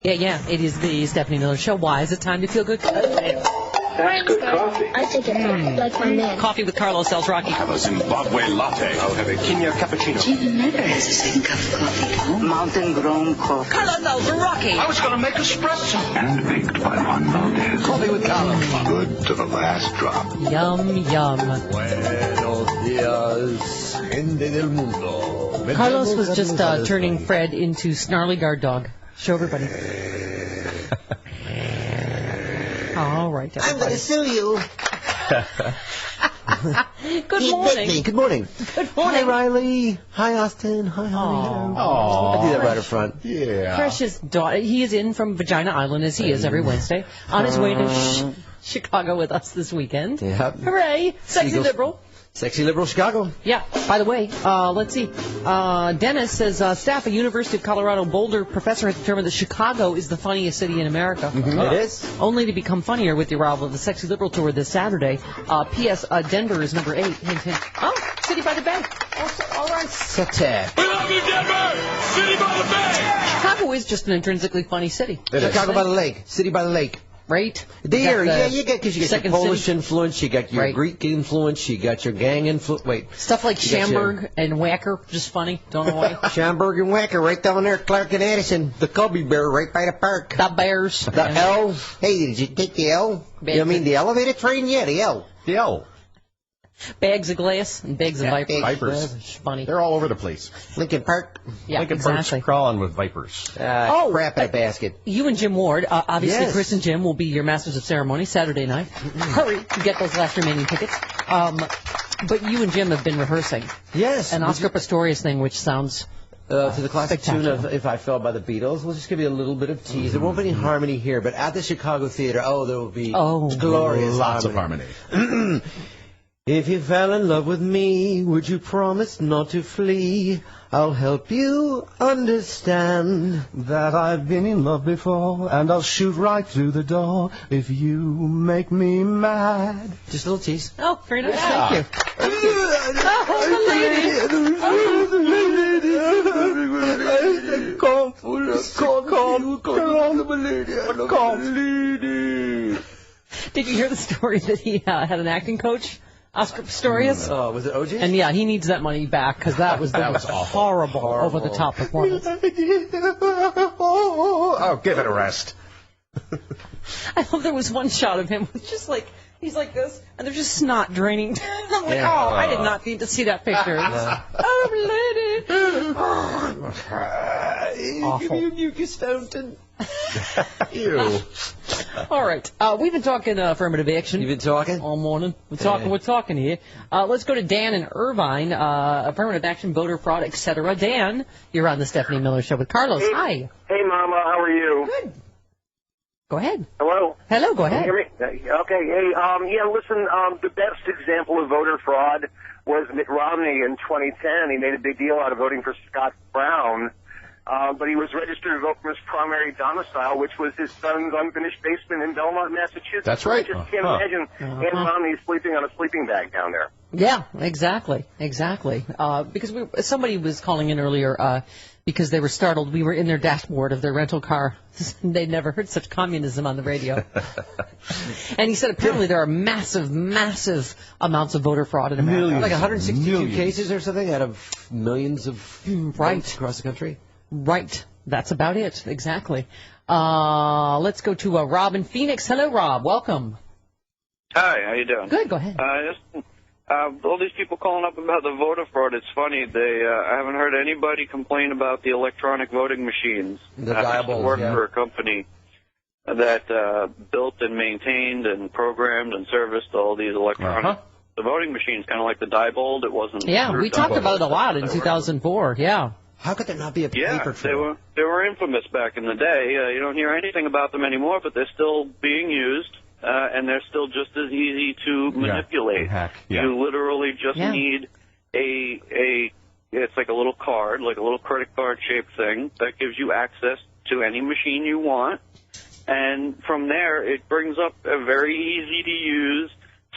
Yeah, it is the Stephanie Miller Show. Why is it time to feel good? That's good coffee. I take it like my man. Coffee with Carlos El Rocky. Have a Zimbabwe latte. I'll have a Kenya cappuccino. Jim never has a second cup of coffee. Mountain-grown coffee. Carlos El Rocky. I was going to make espresso. And baked by Juan Valdez. Coffee with Carlos. Good to the last drop. Yum, yum. Buenos días, gente del mundo. Carlos was just turning Fred into Snarly Guard Dog. Show everybody. All right, I'm going to sue you. Good morning. Good morning. Good morning. Hi, Riley. Hi, Austin. Hi, Holly. Aw. I do that right up front. Yeah. Precious daughter. He is in from Vagina Island, as he is every Wednesday, on his way to Chicago with us this weekend. Yep. Hooray. Sexy Seagulls. liberal. Sexy liberal Chicago. Yeah. By the way, let's see. Dennis says, staff at University of Colorado Boulder professor has determined that Chicago is the funniest city in America. It is. Only to become funnier with the arrival of the Sexy Liberal Tour this Saturday. P.S. Denver is number 8. Hint, hint. Oh, City by the Bay. Also, all right. Satire. We love you, Denver! City by the Bay! Chicago is just an intrinsically funny city. Chicago by the lake. City by the lake. Right? There, you get because you get your Polish city influence, you got your Greek influence, you got your gang influence. Wait, stuff like Shamburg and Wacker, just funny. Don't know why. Shamburg and Wacker, right down there, Clark and Addison, the Cubby Bear, right by the park. The Bears. The L. Hey, did you take the L? You mean the elevator train? Yeah, the L. The L. Bags of glass and bags of vipers. Funny. They're all over the place. Lincoln Park. Yeah, Lincoln exactly. Park's crawling with vipers. Crap in a basket. You and Jim Ward, obviously Yes. Chris and Jim will be your masters of ceremony Saturday night. Hurry to get those last remaining tickets. But you and Jim have been rehearsing. Yes. An Oscar Pistorius thing, which sounds to the classic tune of If I Fell by the Beatles. We'll just give you a little bit of tease. There won't be any harmony here, but at the Chicago Theater, there will be glorious Lots harmony. of harmony. If you fell in love with me, would you promise not to flee? I'll help you understand that I've been in love before, and I'll shoot right through the door if you make me mad. Just a little tease. Oh, very nice. Yeah. Thank you. Did you hear the story that he had an acting coach? Oscar Pistorius? Oh, was it OJ? And yeah, he needs that money back because that was the most horrible, over-the-top performance. Oh, give it a rest. I love there was one shot of him with just like, he's like this, and there's just snot draining. I'm like, I did not need to see that picture. Oh, lady. Awful. Give me a mucus fountain. Ew. All right. We've been talking affirmative action. You've been talking? All morning. We're talking here. Let's go to Dan in Irvine. Affirmative action, voter fraud, etc. Dan, you're on the Stephanie Miller Show with Carlos. Hi. Hey, Mama. How are you? Good. Go ahead. Hello? Hello, go ahead. Can you hear me? Okay. Hey, listen, the best example of voter fraud was Mitt Romney in 2010. He made a big deal out of voting for Scott Brown. But he was registered to vote from his primary domicile, which was his son's unfinished basement in Belmont, Massachusetts. That's right. I just can't imagine Ann Romney sleeping on a sleeping bag down there. Yeah, exactly. Because somebody was calling in earlier because they were startled. We were in their dashboard of their rental car. They'd never heard such communism on the radio. And he said apparently there are massive amounts of voter fraud in America. Millions. Like 162 cases or something out of millions of votes across the country? Right. That's about it. Exactly. Let's go to Rob in Phoenix. Hello, Rob. Welcome. Hi, how you doing? Good. Go ahead. All these people calling up about the voter fraud, it's funny. I haven't heard anybody complain about the electronic voting machines. The I used to diables, work for a company that built and maintained and programmed and serviced all these electronic the voting machines, kind of like the Diebold. It wasn't. Yeah, we talked about it a lot in 2004. Yeah. How could there not be a paper trail? They were infamous back in the day. You don't hear anything about them anymore, but they're still being used, and they're still just as easy to manipulate. Hack. Yeah. You literally just need it's like a little card, like a little credit card shaped thing that gives you access to any machine you want, and from there it brings up a very easy to use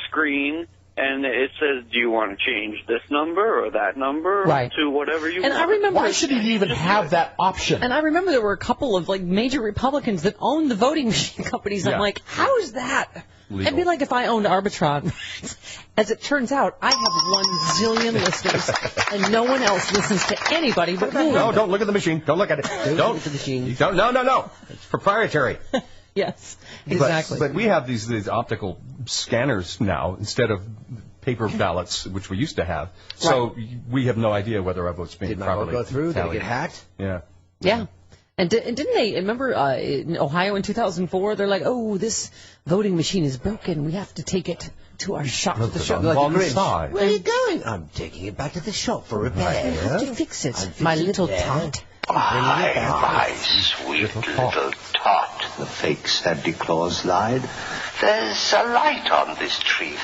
screen and it says, do you want to change this number or that number to whatever you want? I remember, why should he even have that option? And I remember there were a couple of major Republicans that owned the voting machine companies. I'm like, how is that? Legal. It'd be like if I owned Arbitron. As it turns out, I have 1 zillion listeners, and no one else listens to anybody but me. No, don't look at the machine. Don't look at it. Don't look at the machine. No. It's proprietary. Yes, exactly. But we have these optical scanners now instead of paper ballots, which we used to have. So we have no idea whether our vote's being properly go through? tallied. Did it get hacked? Yeah. Yeah. And didn't they, remember in Ohio in 2004, they're like, oh, this voting machine is broken. We have to take it to our shop. The shop. Like on the Grinch. side. Where are you going? I'm taking it back to the shop for repair. To fix it, my little tot. My sweet little tot, the fake Santa Claus lied. There's a light on this tree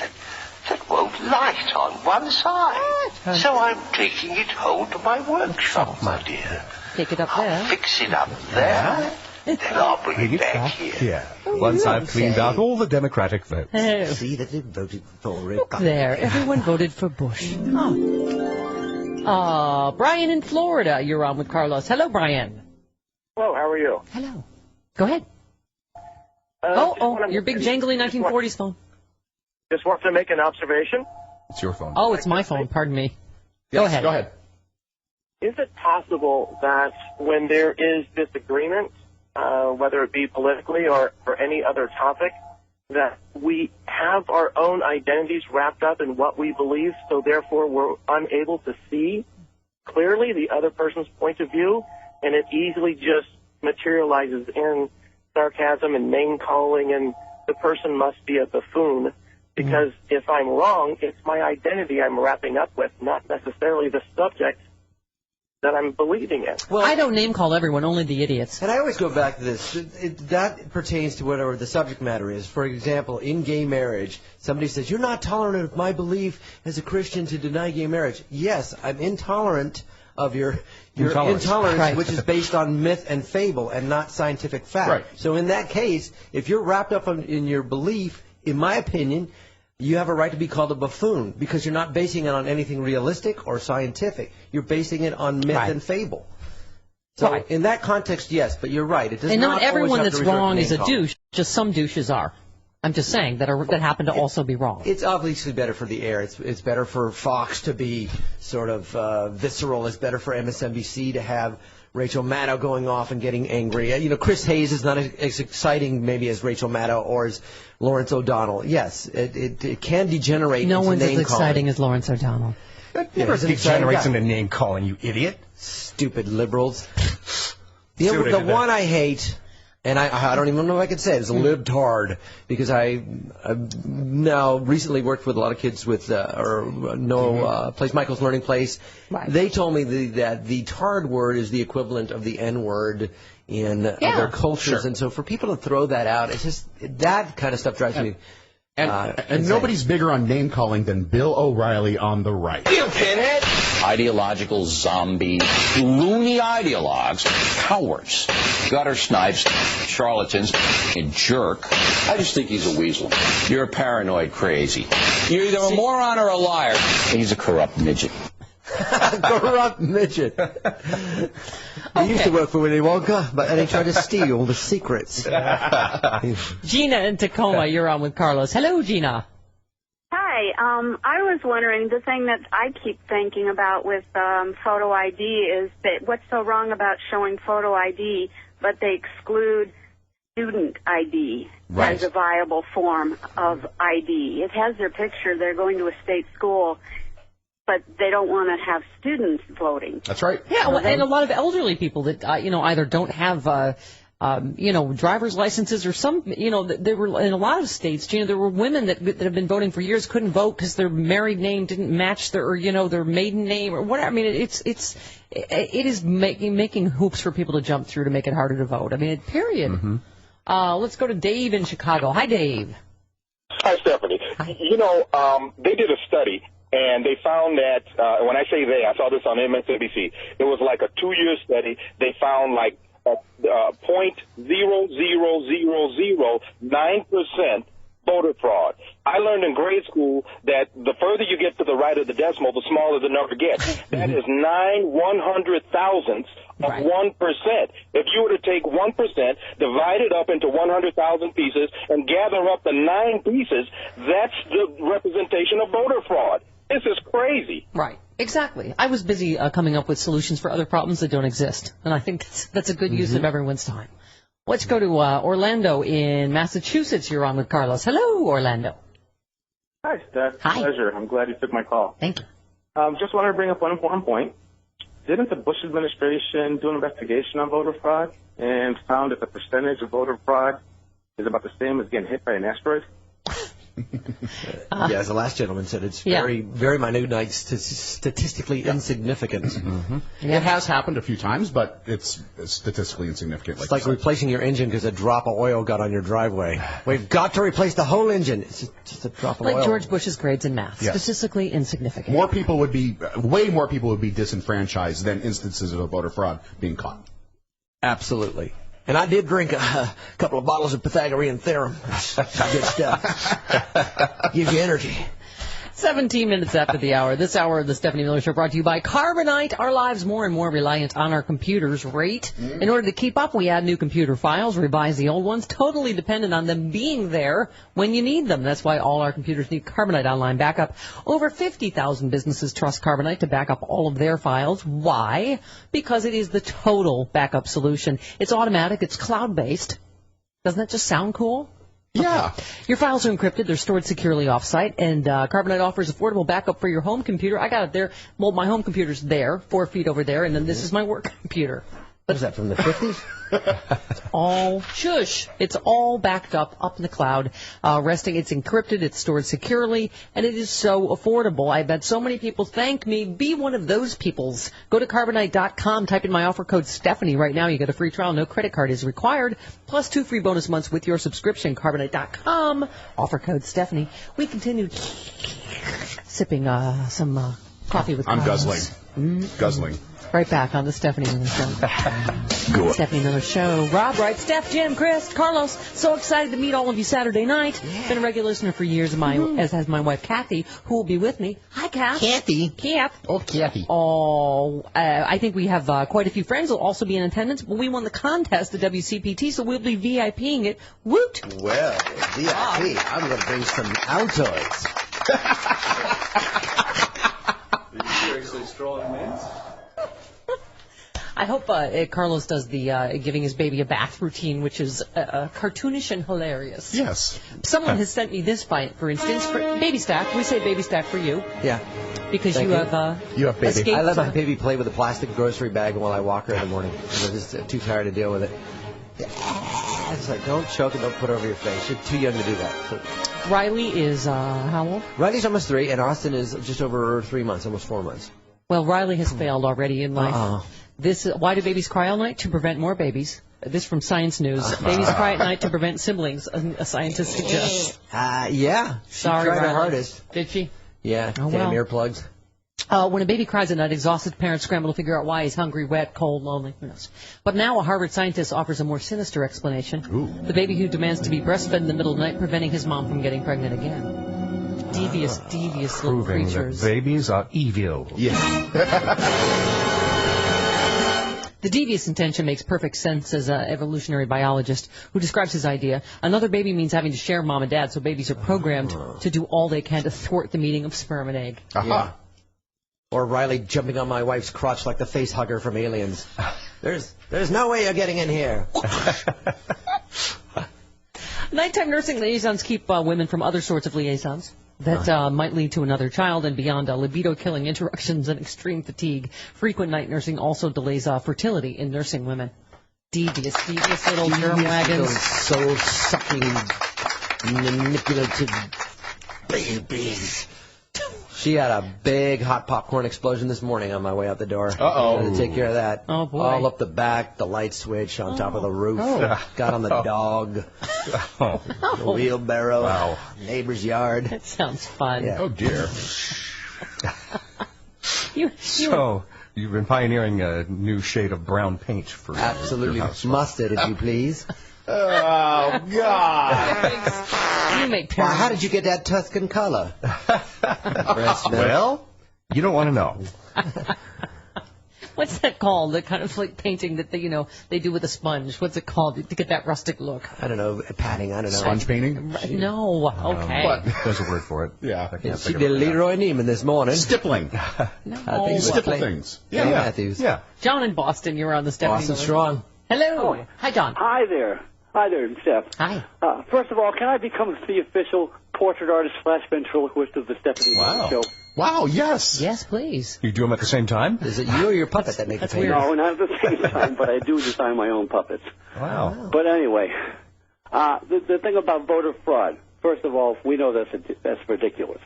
that won't light on one side. So I'm taking it home to my workshop, my dear. Take it up there. I'll fix it up there, then I'll bring it back here. Once I've cleaned out all the Democratic votes. Oh. See that they voted for it. Look there. Everyone voted for Bush. Brian in Florida. You're on with Carlos. Hello, Brian. Hello, how are you? Hello. Go ahead. Your big jangly 1940s phone. Just want to make an observation. It's your phone. Oh, it's my phone. Pardon me. Yes, Go ahead. Go ahead. Is it possible that when there is disagreement, whether it be politically or for any other topic, that we have our own identities wrapped up in what we believe, so therefore we're unable to see clearly the other person's point of view, and it easily just materializes in sarcasm and name-calling, and the person must be a buffoon, because if I'm wrong, it's my identity I'm wrapping up with, not necessarily the subject that I'm believing in. Well, I don't name call everyone, only the idiots. And I always go back to this. That pertains to whatever the subject matter is. For example, in gay marriage, somebody says, you're not tolerant of my belief as a Christian to deny gay marriage. Yes, I'm intolerant of your intolerance, right, which is based on myth and fable and not scientific fact. Right. So in that case, if you're wrapped up in your belief, in my opinion, you have a right to be called a buffoon because you're not basing it on anything realistic or scientific. You're basing it on myth and fable. So in that context, yes, but you're right. It does and not everyone always have that's to resort to wrong is a name-calling. douche. Just some douches are. I'm just saying that happen to also be wrong. It's obviously better for the air. It's better for Fox to be sort of visceral. It's better for MSNBC to have Rachel Maddow going off and getting angry. You know, Chris Hayes is not as exciting maybe as Rachel Maddow or as Lawrence O'Donnell. Yes, it can degenerate into one's as name-calling. exciting as Lawrence O'Donnell. That never degenerates into name calling, you idiot. Stupid liberals. The one I hate, and I don't even know if I could say it, is a libtard, because I've now recently worked with a lot of kids with Place Michael's Learning Place. Right. They told me that the tard word is the equivalent of the N word in other cultures, and so for people to throw that out, it's just that kind of stuff drives me. And nobody's bigger on name calling than Bill O'Reilly on the right. You pinhead! Ideological zombies, loony ideologues, cowards, gutter snipes, charlatans, and jerk. I just think he's a weasel. You're a paranoid crazy. You're either a moron or a liar. He's a corrupt midget. Corrupt midget. He used to work for Willy Wonka, but then he tried to steal all the secrets. Gina in Tacoma, you're on with Carlos. Hello, Gina. Hi. I was wondering, the thing that I keep thinking about with photo ID is that what's so wrong about showing photo ID, but they exclude student ID as a viable form of ID. It has their picture. They're going to a state school, but they don't want to have students voting. That's right. Yeah, well, and a lot of elderly people that either don't have driver's licenses or some, there were in a lot of states, Gina, there were women that have been voting for years couldn't vote because their married name didn't match their maiden name or whatever. I mean, it is making hoops for people to jump through to make it harder to vote. I mean, period. Mm-hmm. Let's go to Dave in Chicago. Hi, Dave. Hi, Stephanie. They did a study, and they found that, when I say they, I saw this on MSNBC, it was like a 2-year study. They found like 0.00009% voter fraud. I learned in grade school that the further you get to the right of the decimal, the smaller the number gets. That is 9/100,000ths of 1%. If you were to take 1%, divide it up into 100,000 pieces, and gather up the 9 pieces, that's the representation of voter fraud. This is crazy. Right. Exactly. I was busy coming up with solutions for other problems that don't exist, and I think that's a good use of everyone's time. Let's go to Orlando in Massachusetts. You're on with Carlos. Hello, Orlando. Hi, Steph. Hi. Pleasure. I'm glad you took my call. Thank you. Just wanted to bring up one important point. Didn't the Bush administration do an investigation on voter fraud and found that the percentage of voter fraud is about the same as getting hit by an asteroid? Yeah, as the last gentleman said, it's very minute, statistically insignificant. It has happened a few times, but it's statistically insignificant. It's like replacing your engine because a drop of oil got on your driveway. We've got to replace the whole engine. It's just a drop of oil. Like George Bush's grades in math, statistically insignificant. Way more people would be disenfranchised than instances of voter fraud being caught. Absolutely. And I did drink a couple of bottles of Pythagorean theorem. It's good stuff. Gives you energy. 17 minutes after the hour. This hour of the Stephanie Miller Show brought to you by Carbonite. Our lives more and more reliant on our computers' rate. In order to keep up, we add new computer files, revise the old ones, totally dependent on them being there when you need them. That's why all our computers need Carbonite Online Backup. Over 50,000 businesses trust Carbonite to back up all of their files. Why? Because it is the total backup solution. It's automatic. It's cloud-based. Doesn't that just sound cool? Yeah. Your files are encrypted. They're stored securely off-site, and Carbonite offers affordable backup for your home computer. I got it there. Well, my home computer's there, 4 feet over there, and then this is my work computer. What is that, from the 50s? It's all backed up in the cloud, resting. It's encrypted, it's stored securely, and it is so affordable. I bet so many people thank me. Be one of those peoples. Go to Carbonite.com, type in my offer code Stephanie right now. You get a free trial, no credit card is required, plus 2 free bonus months with your subscription. Carbonite.com, offer code Stephanie. We continue sipping some coffee with I'm Carlos. Guzzling. Right back on the Stephanie Miller Show. Stephanie Miller Show. Rob writes, Steph, Jim, Chris, Carlos, so excited to meet all of you Saturday night. Been a regular listener for years, as has my wife, Kathy, who will be with me. Hi, Kath. Kathy. Kath. Oh, Kathy. Oh, I think we have quite a few friends who will also be in attendance. But we won the contest at WCPT, so we'll be VIPing it. Woot! Well, VIP, I'm going to bring some Altoids. Are you seriously strolling mints? I hope Carlos does the giving his baby a bath routine, which is cartoonish and hilarious. Yes. Someone has sent me this, for instance, for Baby Stack. We say Baby Stack for you. Yeah. Because Thank you you. have baby. escaped. I let my baby play with a plastic grocery bag while I walk her in the morning. I'm just too tired to deal with it. It's like, don't choke and don't put it over your face. You're too young to do that. So, Riley is how old? Riley's almost 3, and Austin is just over 3 months, almost 4 months. Well, Riley has failed already in life. Why do babies cry all night? To prevent more babies. This from Science News. Babies cry at night to prevent siblings, a scientist suggests. Yeah. She Sorry, tried her Riley. hardest. Did she? Yeah. Oh, Damn well. earplugs. When a baby cries at night, exhausted parents scramble to figure out why he's hungry, wet, cold, lonely. Who knows? But now a Harvard scientist offers a more sinister explanation. Ooh. The baby who demands to be breastfed in the middle of the night, preventing his mom from getting pregnant again. Devious little Proving creatures. that babies are evil. Yeah. The devious intention makes perfect sense, says an evolutionary biologist who describes his idea. Another baby means having to share mom and dad, so babies are programmed to do all they can to thwart the meeting of sperm and egg. Yeah. Or Riley jumping on my wife's crotch like the face hugger from Aliens. There's no way you're getting in here. Nighttime nursing liaisons keep women from other sorts of liaisons that might lead to another child and beyond libido-killing interruptions and extreme fatigue. Frequent night nursing also delays fertility in nursing women. Devious little germ wagons. Those soul-sucking, manipulative babies. She had a big hot popcorn explosion this morning on my way out the door. Uh-oh. Had to take care of that. Oh, boy. All up the back, the light switch on top of the roof. Got on the dog. The wheelbarrow. Wow. Neighbor's yard. That sounds fun. Yeah. Oh, dear. So, you've been pioneering a new shade of brown paint for Absolutely your house. must it, if you please. Oh, God. You make Well, parents. how did you get that Tuscan color? Well, you don't want to know. What's that called? The kind of like painting that they do with a sponge. What's it called to get that rustic look? I don't know. Padding. I don't know. Sponge painting? No. Okay. What? There's a word for it. Yeah. She did Leroy Neiman this morning. Stippling. No. I think it was Stipple Clay- things. Clay Matthews. Yeah. John in Boston, you're on the Stephanie Boston Miller. Strong. Hello. Hi, John. Hi there. Hi there, Steph. Hi. First of all, can I become the official portrait artist / ventriloquist of the Stephanie Miller Show? Wow, yes. Yes, please. You do them at the same time? Is it you or your puppet that make the painting? No, not at the same time, but I do design my own puppets. Wow. But anyway, the thing about voter fraud, first of all, we know that's ridiculous.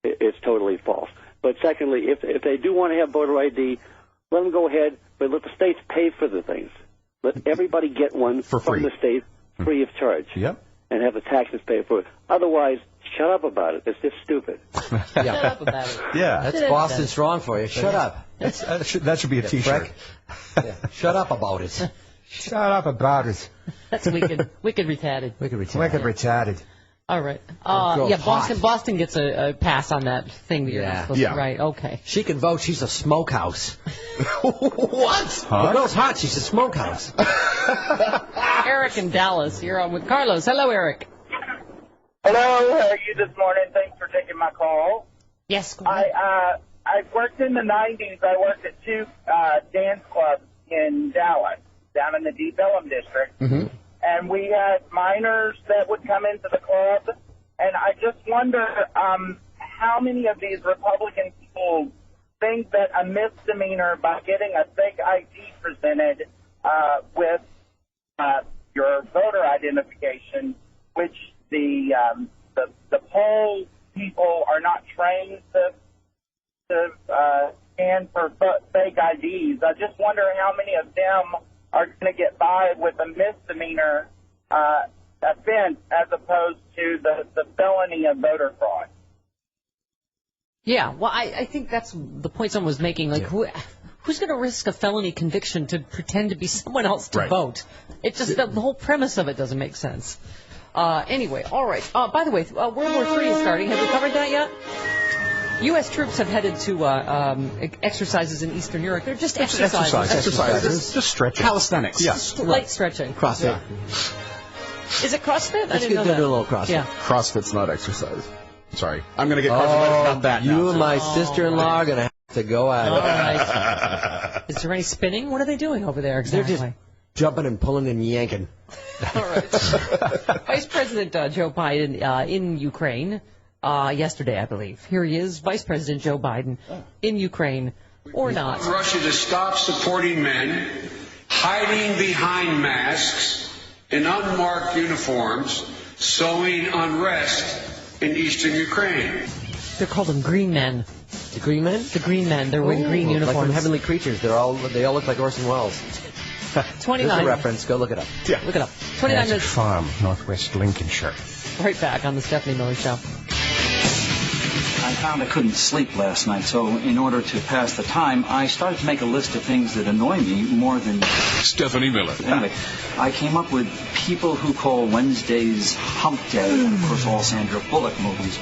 It's totally false. But secondly, if they do want to have voter ID, let them go ahead, but let the states pay for the things. Let everybody get one For free. from the state free of charge. Yep. And have the taxes pay for it. Otherwise, shut up about it. It's just stupid. Shut up about it. Yeah. That's Boston Strong for you. Shut up. That should be a T-shirt. Yeah. Shut up about it. Shut up about it. That's wicked retarded. Wicked retarded. Wicked retarded. All right. girl's Yeah, hot. Boston gets a pass on that thing that you're not supposed to. Right. Okay. She can vote. She's a smokehouse. What? The girl's hot. She's a smokehouse. Eric in Dallas. You're on with Carlos. Hello, Eric. Hello, how are you this morning? Thanks for taking my call. Yes. I worked in the 90s. I worked at two dance clubs in Dallas, down in the Deep Ellum district. Mm-hmm. And we had minors that would come into the club. And I just wonder how many of these Republican schools think that a misdemeanor by getting a fake ID presented with your voter identification, which the poll people are not trained to scan for fake IDs. I just wonder how many of them are going to get by with a misdemeanor offense as opposed to the felony of voter fraud. Yeah, well, I think that's the point someone was making. Like, who's going to risk a felony conviction to pretend to be someone else to vote? It just the whole premise of it doesn't make sense. Anyway, all right. By the way, World War III is starting. Have we covered that yet? U.S. troops have headed to exercises in Eastern Europe. They're just exercises. Exercises. Just stretching. Calisthenics. Yes. Light stretching. CrossFit. Is it CrossFit? I Let's didn't know do a that. little CrossFit. Yeah. CrossFit's not exercise. Sorry. I'm going to get crunchy about that now. You and my sister-in-law are going to have to go at it. All right. Is there any spinning? What are they doing over there exactly? They're just jumping and pulling and yanking. All right. Vice President Joe Biden in Ukraine yesterday, I believe. Here he is, Vice President Joe Biden in Ukraine, or not. Russia to stop supporting men hiding behind masks in unmarked uniforms, sowing unrest in eastern Ukraine. They're called them green men. The green men? The green men. They're wearing green uniforms. Like from Heavenly Creatures. They all look like Orson Welles. 29. There's a reference. Go look it up. Yeah. Look it up. 29 minutes. Farm, Northwest Lincolnshire. Right back on the Stephanie Miller Show. I found I couldn't sleep last night, so in order to pass the time, I started to make a list of things that annoy me more than... Stephanie Miller. Anyway, I came up with people who call Wednesdays hump day, and of course all Sandra Bullock movies.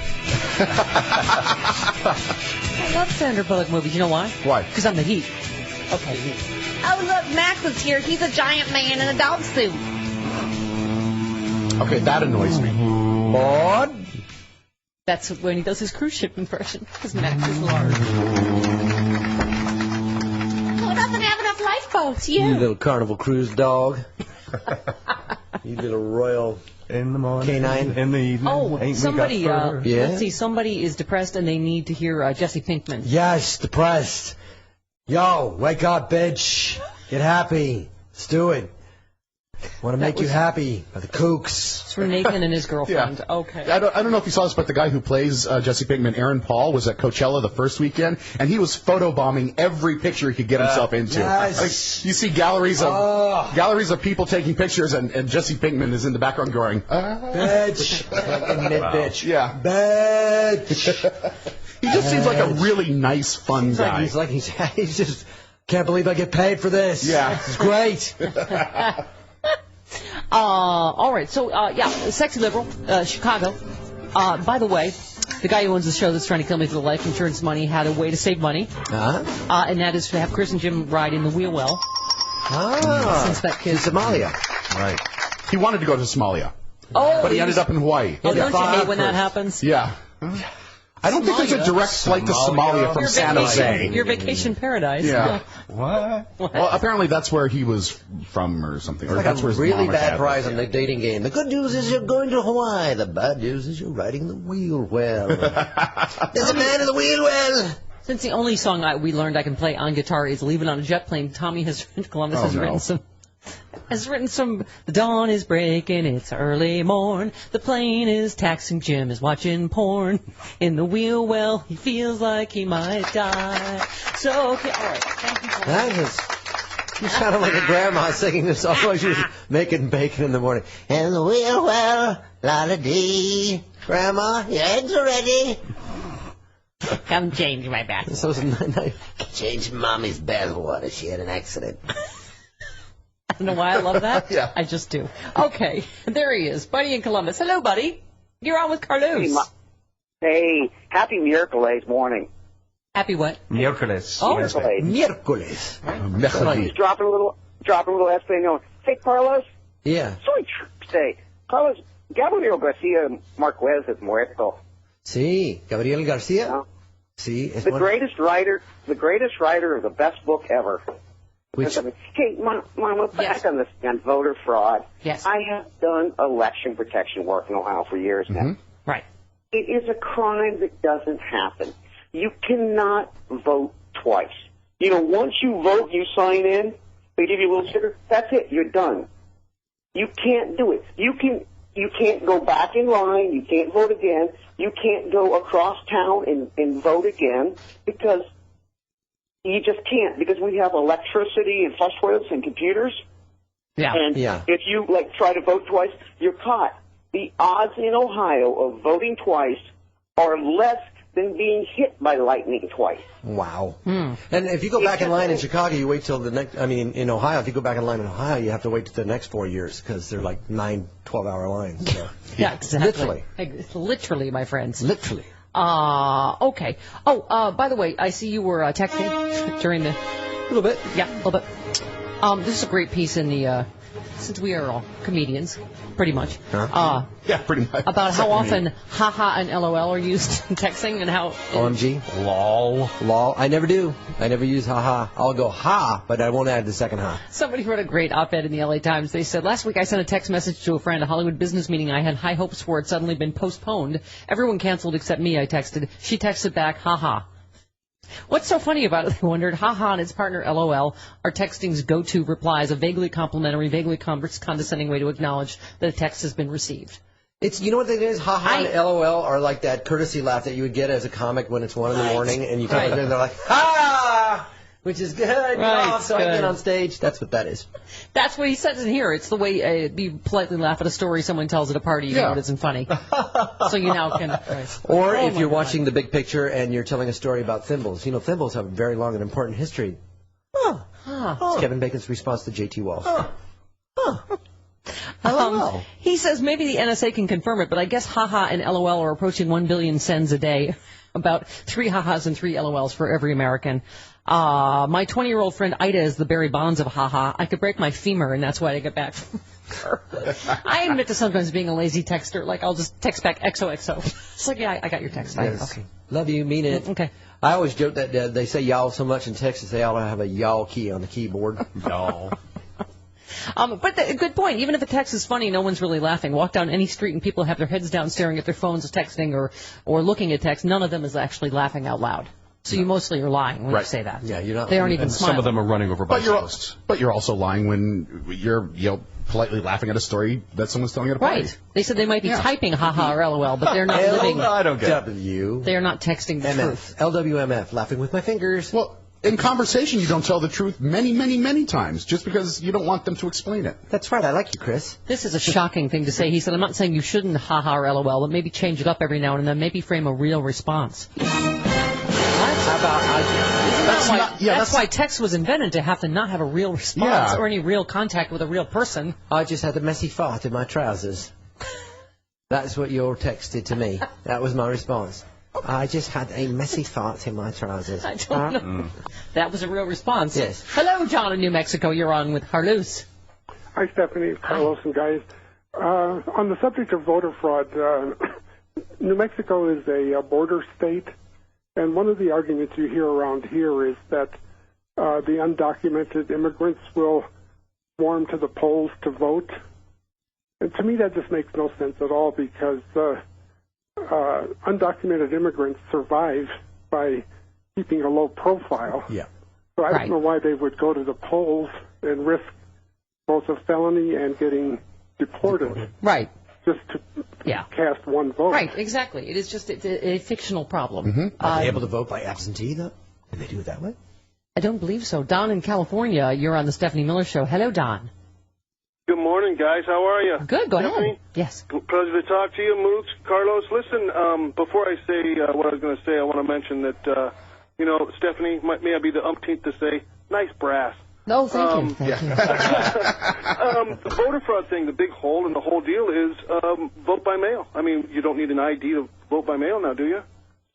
I love Sandra Bullock movies. You know why? Why? Because I'm the Heat. Okay. Oh, look, Max is here. He's a giant man in a dog suit. Okay, that annoys me. What? That's when he does his cruise ship impression, because Max is large. Who doesn't have enough lifeboats? You You. little Carnival Cruise dog. You little royal in the morning, canine. in the evening. Oh, somebody, Yeah? let's see, somebody is depressed and they need to hear Jesse Pinkman. Yes, depressed. Yo, wake up, bitch. Get happy. Let's do it. Want to make you happy. The kooks. It's from Nathan and his girlfriend. Yeah. Okay. I don't know if you saw this, but the guy who plays Jesse Pinkman, Aaron Paul, was at Coachella the first weekend, and he was photobombing every picture he could get himself into. Yes. Like, you see galleries of people taking pictures, and Jesse Pinkman is in the background going, bitch. Bitch. Yeah. Bitch. He just seems like a really nice, fun guy. He's just, can't believe I get paid for this. Yeah. It's great. All right. So, Sexy Liberal, Chicago. By the way, the guy who owns the show that's trying to kill me for the life insurance money had a way to save money. And that is to have Chris and Jim ride in the wheel well. Since that kid. In Somalia. Right. He wanted to go to Somalia. Oh, but he ended up in Hawaii. Oh, don't you hate when that happens? Yeah. I don't think there's a direct flight to Somalia from San Jose. Your vacation paradise. Yeah. What? Well, apparently that's where he was from or something. Or Like that's a where his really mom or bad dad prize was. on the dating game. The good news is you're going to Hawaii. The bad news is you're riding the wheel well. There's a man in the wheel well. Since the only song we learned I can play on guitar is "Leave It on a Jet Plane," Tommy Columbus has written some. The dawn is breaking, it's early morn. The plane is taxing, Jim is watching porn. In the wheel well, he feels like he might die. So, okay, all right. Thank you. That is. You sounded like a grandma singing this song while she was making bacon in the morning. In the wheel well, la-da-dee. Grandma, your eggs are ready. Come change my bath. So change Mommy's bathwater. She had an accident. I don't know why I love that. Yeah. I just do. Okay, there he is, Buddy in Columbus. Hello, Buddy. You're on with Carlos. Hey, happy Miraculous morning. Happy what? Miércoles. Oh, Miércoles. He's dropping a little Espanol. Hey, Carlos. Yeah. Soy say, Carlos, Gabriel Garcia Marquez is muerto. Sí, Gabriel Garcia. No. Sí, The greatest writer of the best book ever. Which? Hey, Mama, back on this on voter fraud. Yes. I have done election protection work in Ohio for years now. Right. It is a crime that doesn't happen. You cannot vote twice. You know, once you vote, you sign in, they give you a little sticker, that's it, you're done. You can't do it. You can't go back in line, you can't vote again, you can't go across town and vote again, because you just can't, because we have electricity and flush toilets and computers. Yeah. And if you try to vote twice, you're caught. The odds in Ohio of voting twice are less than being hit by lightning twice. Wow. And if you go back in line in Chicago, you wait till the next, in Ohio, if you go back in line in Ohio, you have to wait till the next 4 years because they're like 9, 12-hour lines. So. Yeah, exactly. Literally. Literally, my friends. Literally. Okay. Oh, by the way, I see you were texting during the... A little bit. Yeah, a little bit. This is a great piece in the... since we are all comedians, pretty much. Yeah, pretty much. About how often haha and LOL are used in texting and how... OMG. Lol. I never do. I never use haha. I'll go ha, but I won't add the second ha. Somebody wrote a great op-ed in the LA Times. They said, last week I sent a text message to a friend, a Hollywood business meeting I had high hopes for. Had suddenly been postponed. Everyone canceled except me, I texted. She texted back, haha. What's so funny about it, I wondered? Haha and its partner LOL are texting's go-to replies, a vaguely complimentary, vaguely condescending way to acknowledge that a text has been received. It's, you know what it is? Haha and LOL are like that courtesy laugh that you would get as a comic when it's 1 in the morning and you come in and they're like, ha! Which is good. Right, so I get on stage. That's what that is. That's what he says in here. It's the way you politely laugh at a story someone tells at a party, you know it isn't funny. So you now can... Right. Or if you're watching the big picture and you're telling a story about thimbles. You know, thimbles have a very long and important history. It's Kevin Bacon's response to J.T. Walsh. He says maybe the NSA can confirm it, but I guess haha and LOL are approaching 1 billion sends a day. About 3 ha-has and 3 LOLs for every American. My 20-year-old friend Ida is the Barry Bonds of ha-ha. I could break my femur, and that's why I get back from her. I admit to sometimes being a lazy texter. Like, I'll just text back XOXO. It's like, yeah, I got your text. Yes. Okay. Love you, mean it. Okay. I always joke that they say y'all so much in Texas, they ought to have a y'all key on the keyboard. Y'all. But good point. Even if a text is funny, no one's really laughing. Walk down any street and people have their heads down staring at their phones texting or looking at text. None of them is actually laughing out loud. So you mostly are lying when you say that. Yeah, you're not. They aren't even smiling. Some of them are running over bicyclists. But you're also lying when you're politely laughing at a story that someone's telling at a party. Right. They said they might be typing haha or LOL, but they're not living. I don't get it. They are not texting the truth. LWMF, laughing with my fingers. Well, in conversation, you don't tell the truth many, many, many times just because you don't want them to explain it. That's right. I like you, Chris. This is a shocking thing to say. He said, I'm not saying you shouldn't haha or LOL, but maybe change it up every now and then, maybe frame a real response. I That's why text was invented, to have to not have a real response or any real contact with a real person. I just had a messy fart in my trousers. That's what you texted to me. That was my response. I just had a messy fart in my trousers. I don't know. That was a real response. Yes. Hello, John in New Mexico. You're on with Carlos. Hi, Stephanie, Carlos, and guys. On the subject of voter fraud, New Mexico is a border state, and one of the arguments you hear around here is that the undocumented immigrants will swarm to the polls to vote. And to me, that just makes no sense at all, because undocumented immigrants survive by keeping a low profile. Yeah. So I don't know why they would go to the polls and risk both a felony and getting deported. Right. Just to cast one vote. Right, exactly. It is just a fictional problem. Mm-hmm. Are they able to vote by absentee, though? Can they do it that way? I don't believe so. Don in California, you're on the Stephanie Miller Show. Hello, Don. Good morning, guys. How are you? Good. Go Stephanie? ahead. Yes. Pleasure to talk to you, Mooks. Carlos, listen, before I say what I was going to say, I want to mention that, Stephanie, may I be the umpteenth to say, nice brass. No, thank you. Thank you. The voter fraud thing, the big hole in the whole deal is vote by mail. I mean, you don't need an ID to vote by mail now, do you?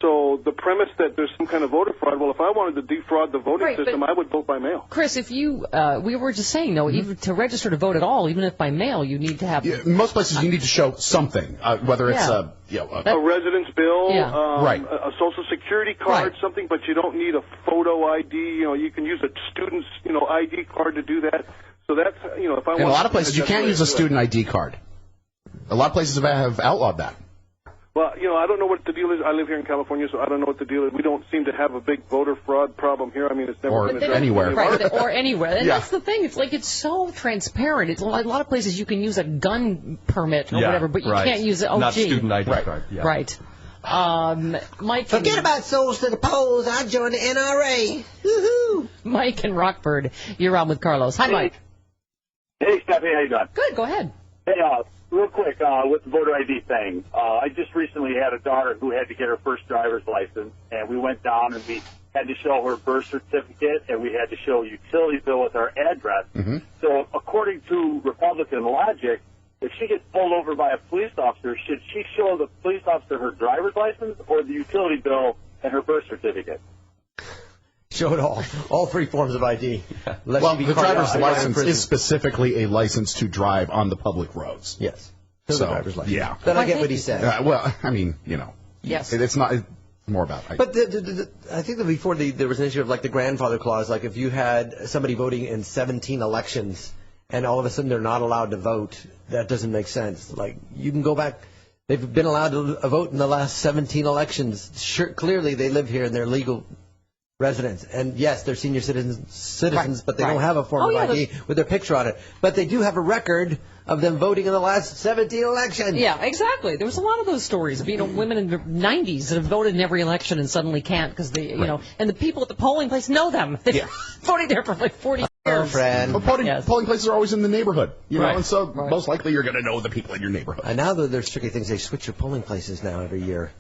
So the premise that there's some kind of voter fraud, well, if I wanted to defraud the voting system, I would vote by mail. Chris, if you, we were just saying, though, even to register to vote at all, even if by mail, you need to have... Yeah, most places you need to show something, whether it's a residence bill, right. a social security card, something, but you don't need a photo ID. You can use a student's, ID card to do that. So that's, if I want... In a lot of places, you can't use a student ID card. A lot of places have outlawed that. Well, I don't know what the deal is. I live here in California, so I don't know what the deal is. We don't seem to have a big voter fraud problem here. I mean, it's never been addressed anywhere. Right, or anywhere. And that's the thing. It's like it's so transparent. It's a lot of places you can use a gun permit or whatever, but you can't use it. Oh, not student ID card. Yeah. Right. Mike. Forget about souls to the polls. I joined the NRA. Woohoo! Mike in Rockford, you're on with Carlos. Hi, Mike. Hey, Stephanie, how you doing? Good. Go ahead. Hey, real quick, with the voter ID thing, I just recently had a daughter who had to get her first driver's license, and we went down and we had to show her birth certificate, and we had to show a utility bill with our address. Mm-hmm. So according to Republican logic, if she gets pulled over by a police officer, should she show the police officer her driver's license or the utility bill and her birth certificate? Show it all three forms of ID. Well, the driver's license is specifically a license to drive on the public roads. Yes. So, the driver's license. Yeah. Then I get what he said. Well, I mean, Yes. It's not more about. But I think that before there was an issue of like the grandfather clause, like if you had somebody voting in 17 elections and all of a sudden they're not allowed to vote, that doesn't make sense. Like you can go back. They've been allowed to vote in the last 17 elections. Sure, clearly they live here and they're legal residents, and yes, they're senior citizens, but they don't have a form of ID with their picture on it. But they do have a record of them voting in the last 17 elections. Yeah, exactly. There was a lot of those stories of women in their 90s that have voted in every election and suddenly can't because they, and the people at the polling place know them. They've been voting there for like 40 years. Friend. Well, polling places are always in the neighborhood, know, and so most likely you're going to know the people in your neighborhood. And now there's tricky things. They switch your polling places now every year.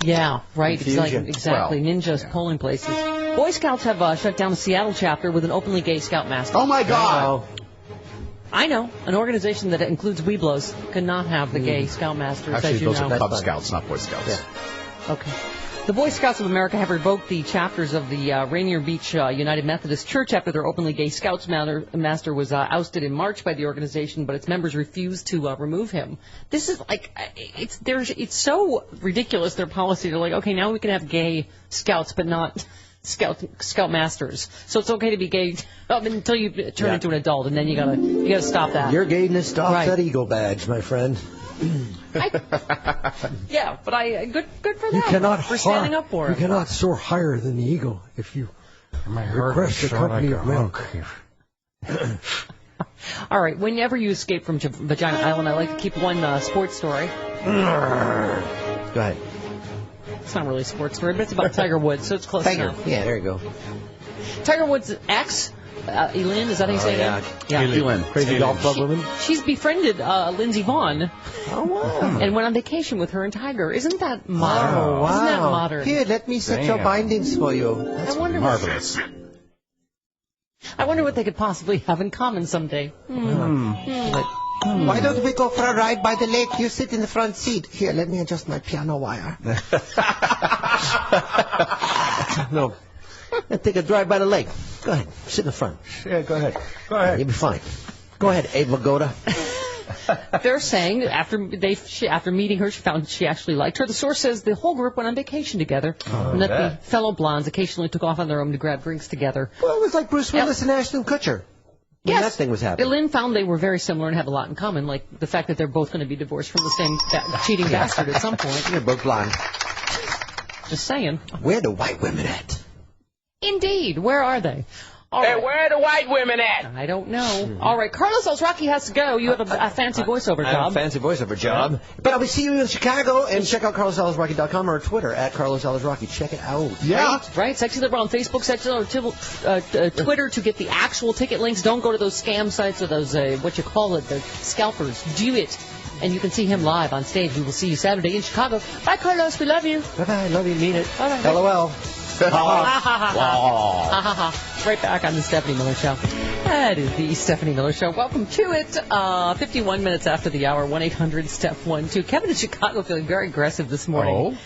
Yeah, right. Confusion. Exactly. Ninjas polling places. Boy Scouts have shut down the Seattle chapter with an openly gay Scoutmaster. Oh my God! I know. An organization that includes Weeblos cannot have the gay Scoutmasters. Actually, as you those know. are Cub Scouts, not Boy Scouts. Yeah. Okay. The Boy Scouts of America have revoked the chapters of the Rainier Beach United Methodist Church after their openly gay Scoutsmaster was ousted in March by the organization, but its members refused to remove him. This is like, it's so ridiculous, their policy. They're like, okay, now we can have gay Scouts, but not Scoutmasters. So it's okay to be gay until you turn into an adult, and then you gotta stop that. Your gayness stops that Eagle badge, my friend. Yeah, but good for them. You cannot for standing up for You it. cannot soar higher than the eagle if you request a company of milk. All right, whenever you escape from Vagina Island, I like to keep one sports story. Go ahead. It's not really a sports story, but it's about Tiger Woods, so it's close enough. Yeah, there you go. Tiger Woods' ex Elin, is that how you say it? Yeah. Elin. Crazy golf club woman. She's befriended Lindsey Vonn. Oh, wow. And went on vacation with her and Tiger. Isn't that modern? Oh, wow. Isn't that modern? Here, let me set your bindings for you. I wonder Marvelous. I wonder what they could possibly have in common someday. Why don't we go for a ride by the lake? You sit in the front seat. Here, let me adjust my piano wire. No. Let's take a drive by the lake. Go ahead. Sit in the front. Yeah, go ahead. You'll be fine. Go ahead, Abe Lagoda. They're saying after meeting her, she found she actually liked her. The source says the whole group went on vacation together, and that the fellow blondes occasionally took off on their own to grab drinks together. Well, it was like Bruce Willis and Ashton Kutcher. When that thing was happening. Lynn found they were very similar and have a lot in common, like the fact that they're both going to be divorced from the same cheating bastard at some point. They're both blonde. Just saying. Where are the white women at? Indeed. Where are they? Hey, where are the white women at? I don't know. All right, Carlos Alzraki has to go. You have a fancy voiceover job. I have a fancy voiceover job. But I'll be seeing you in Chicago, and check out CarlosAlzraki.com or Twitter at CarlosAlzraki. Check it out. Yeah. Right. Sexy Liberal on Facebook, Sexy Liberal Twitter to get the actual ticket links. Don't go to those scam sites or those, the scalpers. Do it. And you can see him live on stage. We will see you Saturday in Chicago. Bye, Carlos. We love you. Bye-bye. Love you. Mean it. Bye-bye. LOL. Right back on the Stephanie Miller Show. That is the Stephanie Miller Show. Welcome to it. 51 minutes after the hour, 1-800-STEP-12. Kevin in Chicago feeling very aggressive this morning.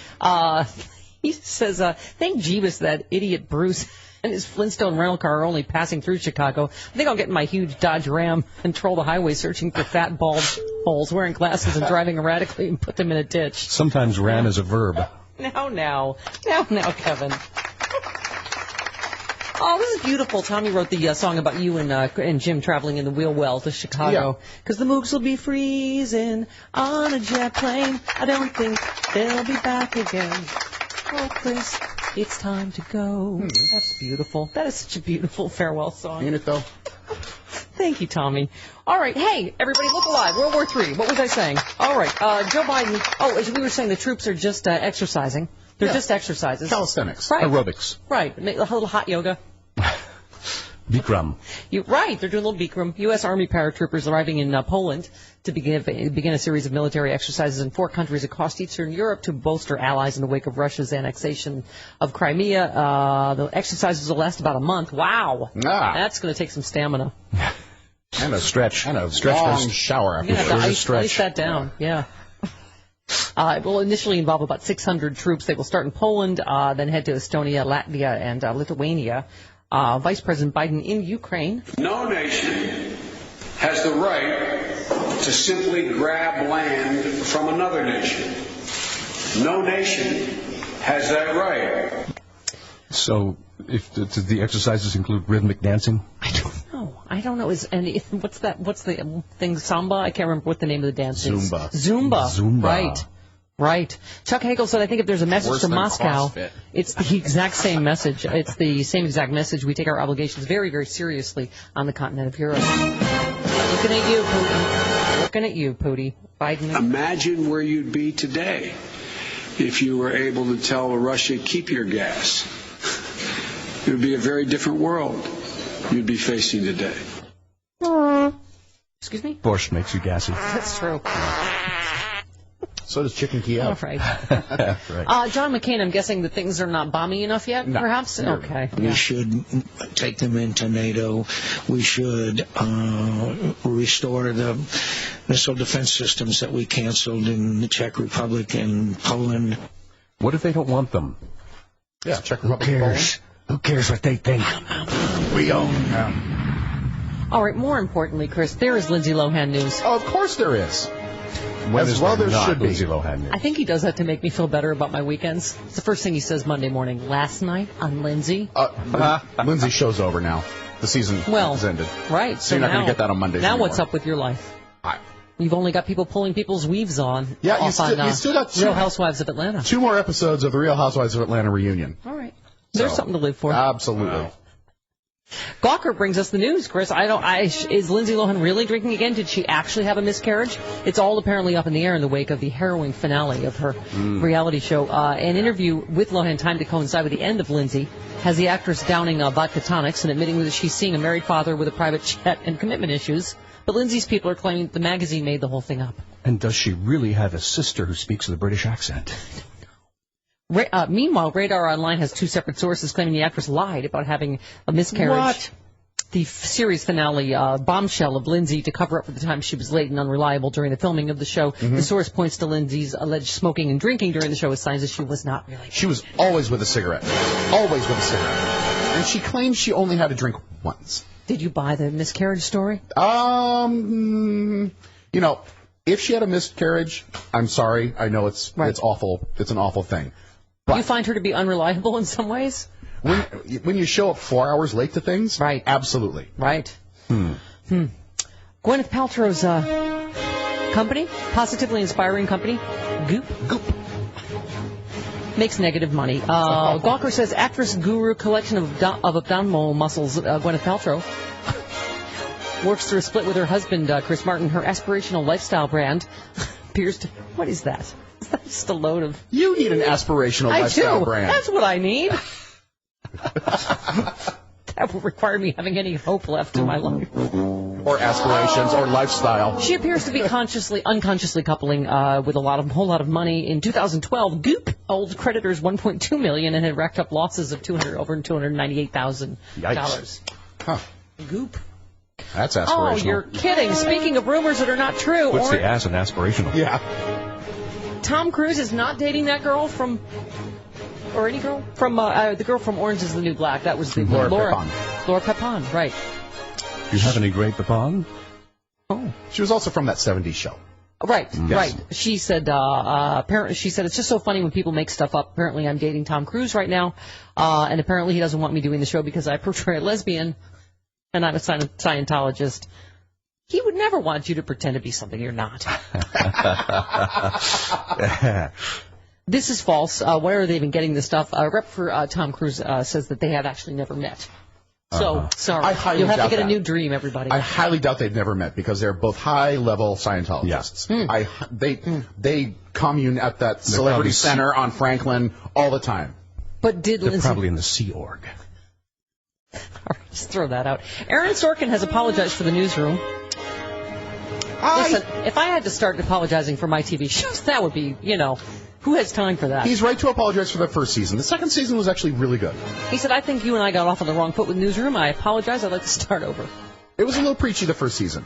He says, thank Jeebus that idiot Bruce and his Flintstone rental car are only passing through Chicago. I think I'll get in my huge Dodge Ram and troll the highway searching for fat, bald holes, wearing glasses and driving erratically and put them in a ditch. Sometimes ram is a verb. Now, Kevin. Oh, this is beautiful. Tommy wrote the song about you and Jim traveling in the wheel well to Chicago. Because the Moogs will be freezing on a jet plane. I don't think they'll be back again. Oh, Chris, it's time to go. That's beautiful. That is such a beautiful farewell song. Ain't it, though? Thank you, Tommy. All right. Hey, everybody, look alive. World War III. What was I saying? All right. Joe Biden. Oh, as we were saying, the troops are just exercising. They're just exercises. Calisthenics. Right. Aerobics. Right. A little hot yoga. Bikram. Right. They're doing a little Bikram. U.S. Army paratroopers arriving in Poland to begin a series of military exercises in 4 countries across Eastern Europe to bolster allies in the wake of Russia's annexation of Crimea. The exercises will last about a month. Wow. That's going to take some stamina. And a stretch. And a stretch long shower after Ice that down. Yeah. It will initially involve about 600 troops. They will start in Poland, then head to Estonia, Latvia, and Lithuania. Vice President Biden in Ukraine. No nation has the right to simply grab land from another nation. No nation has that right. So, do the exercises include rhythmic dancing? I don't know. What's the thing? Samba? I can't remember what the name of the dance is. Zumba. Right. Chuck Hagel said, I think if there's a message to Moscow, it's the exact same message. It's the same exact message. We take our obligations very, very seriously on the continent of Europe. Looking at you, Putin. Looking at you, Pootie. Biden. Imagine where you'd be today if you were able to tell Russia, keep your gas. It would be a very different world you'd be facing today. Excuse me? Borscht makes you gassy. That's true. So does Chicken Kiev. All right. John McCain, I'm guessing that things are not bomby enough yet, perhaps? Okay. We should take them into NATO. We should restore the missile defense systems that we canceled in the Czech Republic and Poland. What if they don't want them? Yeah, Czech Republic. Who cares? Who cares what they think? We own them. All right, more importantly, Chris, there is Lindsay Lohan news. Oh, of course there is. There should be. I think he does that to make me feel better about my weekends. It's the first thing he says Monday morning. Last night on Lindsay. Lindsay's show's over now. The season has ended. Right. So you're not going to get that on Mondays Now anymore. What's up with your life? You've only got people pulling people's weaves on. Yeah, you still got Real Housewives of Atlanta. 2 more episodes of the Real Housewives of Atlanta reunion. All right. There's something to live for. Absolutely. Gawker brings us the news, Chris. Is Lindsay Lohan really drinking again? Did she actually have a miscarriage? It's all apparently up in the air in the wake of the harrowing finale of her reality show. An interview with Lohan, timed to coincide with the end of Lindsay, has the actress downing vodka tonics and admitting that she's seeing a married father with a private jet and commitment issues. But Lindsay's people are claiming the magazine made the whole thing up. And does she really have a sister who speaks with a British accent? Meanwhile, Radar Online has two separate sources claiming the actress lied about having a miscarriage. What? The series finale bombshell of Lindsay to cover up for the time she was late and unreliable during the filming of the show. The source points to Lindsay's alleged smoking and drinking during the show as signs that she was not really. She was always with a cigarette. Always with a cigarette. And she claims she only had to drink once. Did you buy the miscarriage story? If she had a miscarriage, I'm sorry. I know it's awful. It's an awful thing. But you find her to be unreliable in some ways? When you show up 4 hours late to things, right? Absolutely. Right. Gwyneth Paltrow's company, positively inspiring company, Goop, makes negative money. Gawker says actress guru collection of abdominal muscles, Gwyneth Paltrow, works through a split with her husband, Chris Martin. Her aspirational lifestyle brand appears to... What is that? Is that just a load of... You need an aspirational lifestyle brand. That's what I need. That will require me having any hope left in my life. Or aspirations, or lifestyle. She appears to be unconsciously coupling with a whole lot of money. In 2012, Goop owed creditors $1.2 million and had racked up losses of over $298,000. Yikes. Huh. Goop. That's aspirational. Oh, you're kidding. Speaking of rumors that are not true. What's the ass in aspirational? Yeah. Tom Cruise is not dating that girl from... Or any girl? From the girl from Orange is the New Black. That was the Laura Pepin, right. Do you have any great Pepin? Oh. She was also from that 70s show. Right, right. She said, apparently, it's just so funny when people make stuff up. Apparently, I'm dating Tom Cruise right now, and apparently he doesn't want me doing the show because I portray a lesbian, and I'm a Scientologist. He would never want you to pretend to be something you're not. This is false. Where are they even getting this stuff? A rep for Tom Cruise says that they have actually never met. So, sorry. You'll have to get a new dream, everybody. I highly doubt they've never met because they're both high-level Scientologists. Yeah. They commune at that Celebrity Center on Franklin all the time. But They're probably in the Sea Org. All right, just throw that out. Aaron Sorkin has apologized for the newsroom. Listen, if I had to start apologizing for my TV shows, that would be, who has time for that? He's right to apologize for the first season. The second season was actually really good. He said, I think you and I got off on the wrong foot with Newsroom. I apologize. I'd like to start over. It was a little preachy the first season.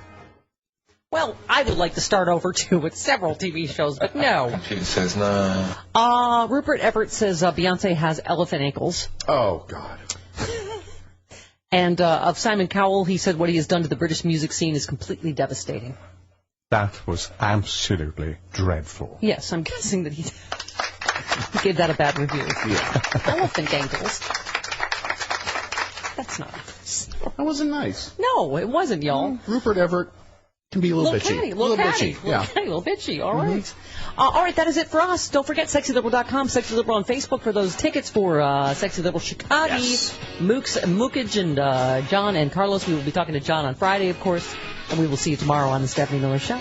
Well, I would like to start over, too, with several TV shows, but no. She says no. Rupert Everett says Beyonce has elephant ankles. Oh, God. And of Simon Cowell, he said what he has done to the British music scene is completely devastating. That was absolutely dreadful. Yes, I'm guessing that he gave that a bad review. Yeah. Elephant ankles. That's not nice. That wasn't nice. No, it wasn't, y'all. Rupert Everett can be a little bitchy. Little bitchy. Yeah. Little bitchy. All right. All right, that is it for us. Don't forget SexyLiberal.com, Sexy Liberal on Facebook for those tickets for Sexy Liberal Chicago. Yes. Mookage and John and Carlos. We will be talking to John on Friday, of course. And we will see you tomorrow on the Stephanie Miller Show.